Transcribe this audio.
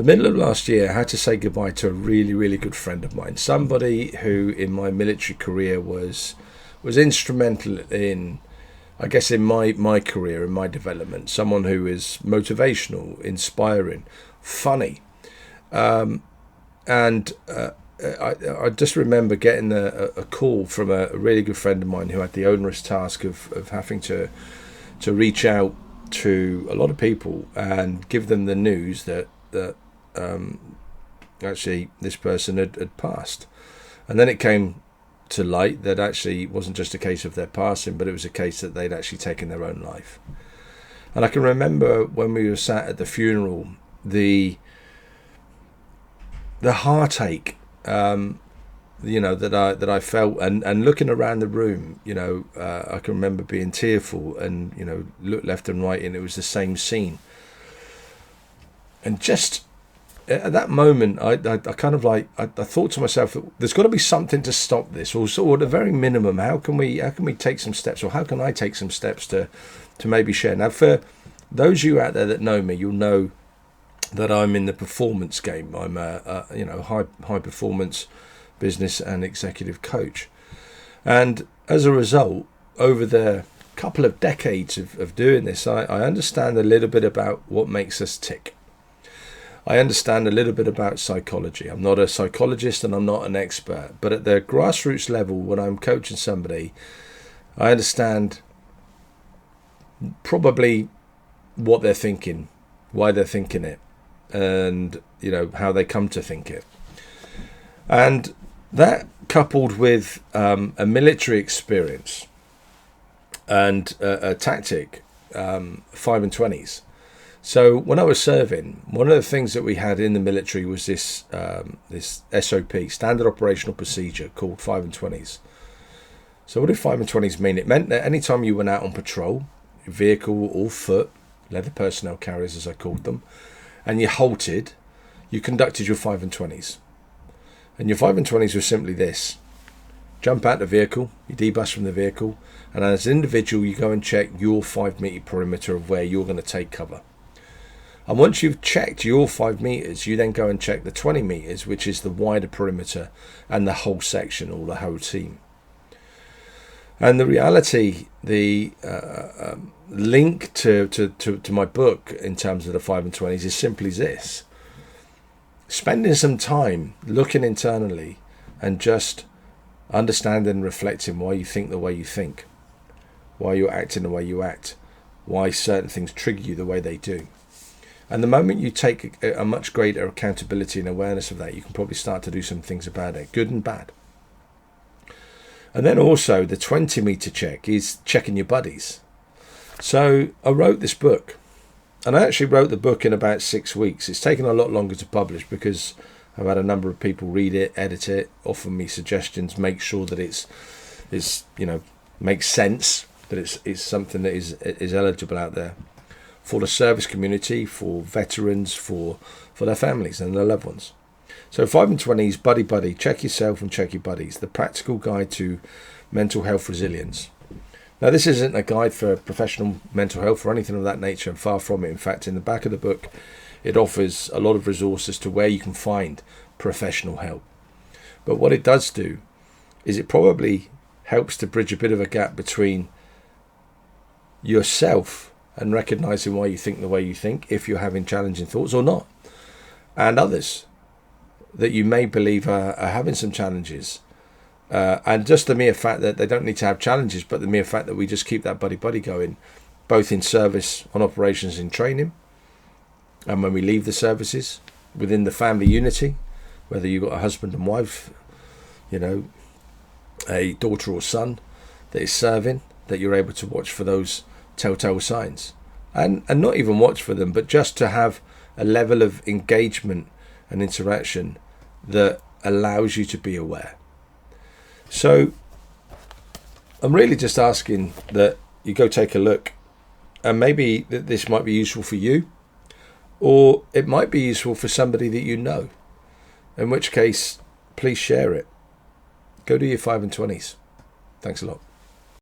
the middle of last year, I had to say goodbye to a really, really good friend of mine. Somebody who, in my military career, was instrumental in, I guess, in my career, in my development. Someone who is motivational, inspiring, funny, and I just remember getting a call from a really good friend of mine who had the onerous task of having to reach out to a lot of people and give them the news that actually this person had passed. And then it came to light that actually it wasn't just a case of their passing, but it was a case that they'd actually taken their own life. And I can remember when we were sat at the funeral, the heartache that I felt, and looking around the room, I can remember being tearful and look left and right, and it was the same scene. And just at that moment, I kind of like I thought to myself, there's got to be something to stop this, or at the very minimum, how can we take some steps, or how can I take some steps to maybe share? Now, for those of you out there that know me, you'll know that I'm in the performance game. I'm a high performance business and executive coach, and as a result, over the couple of decades of doing this, I understand a little bit about what makes us tick. I understand a little bit about psychology. I'm not a psychologist and I'm not an expert, but at the grassroots level, when I'm coaching somebody, I understand probably what they're thinking, why they're thinking it, and how they come to think it. And that, coupled with a military experience and a tactic, 5 and 20s. So when I was serving, one of the things that we had in the military was this SOP, Standard Operational Procedure, called 5 and 20s. So what did 5 and 20s mean? It meant that any time you went out on patrol, vehicle or foot, leather personnel carriers as I called them, and you halted, you conducted your 5 and 20s. And your 5 and 20s was simply this: jump out the vehicle, you debus from the vehicle, and as an individual, you go and check your 5 metre perimeter of where you're going to take cover. And once you've checked your 5 metres, you then go and check the 20 metres, which is the wider perimeter and the whole section or the whole team. And the reality, the link to my book in terms of the 5 and 20s is simply this: spending some time looking internally and just understanding and reflecting why you think the way you think, why you're acting the way you act, why certain things trigger you the way they do. And the moment you take a much greater accountability and awareness of that, you can probably start to do some things about it, good and bad. And then also the 20 metre check is checking your buddies. So I wrote this book, and I actually wrote the book in about 6 weeks. It's taken a lot longer to publish because I've had a number of people read it, edit it, offer me suggestions, make sure that it's makes sense, that it's something that is eligible out there for the service community, for veterans, for their families and their loved ones. So 5 and 20s, buddy, check yourself and check your buddies, the practical guide to mental health resilience. Now, this isn't a guide for professional mental health or anything of that nature, and far from it. In fact, in the back of the book, it offers a lot of resources to where you can find professional help. But what it does do is it probably helps to bridge a bit of a gap between yourself and recognizing why you think the way you think, if you're having challenging thoughts or not, and others that you may believe are having some challenges. And just the mere fact that they don't need to have challenges, but the mere fact that we just keep that buddy going, both in service, on operations, in training, and when we leave the services, within the family unity, whether you've got a husband and wife, a daughter or son that is serving, that you're able to watch for those telltale signs, and not even watch for them, but just to have a level of engagement and interaction that allows you to be aware. So I'm really just asking that you go take a look, and maybe that this might be useful for you, or it might be useful for somebody that you know, in which case please share it. Go do your 5 and 20s. Thanks a lot.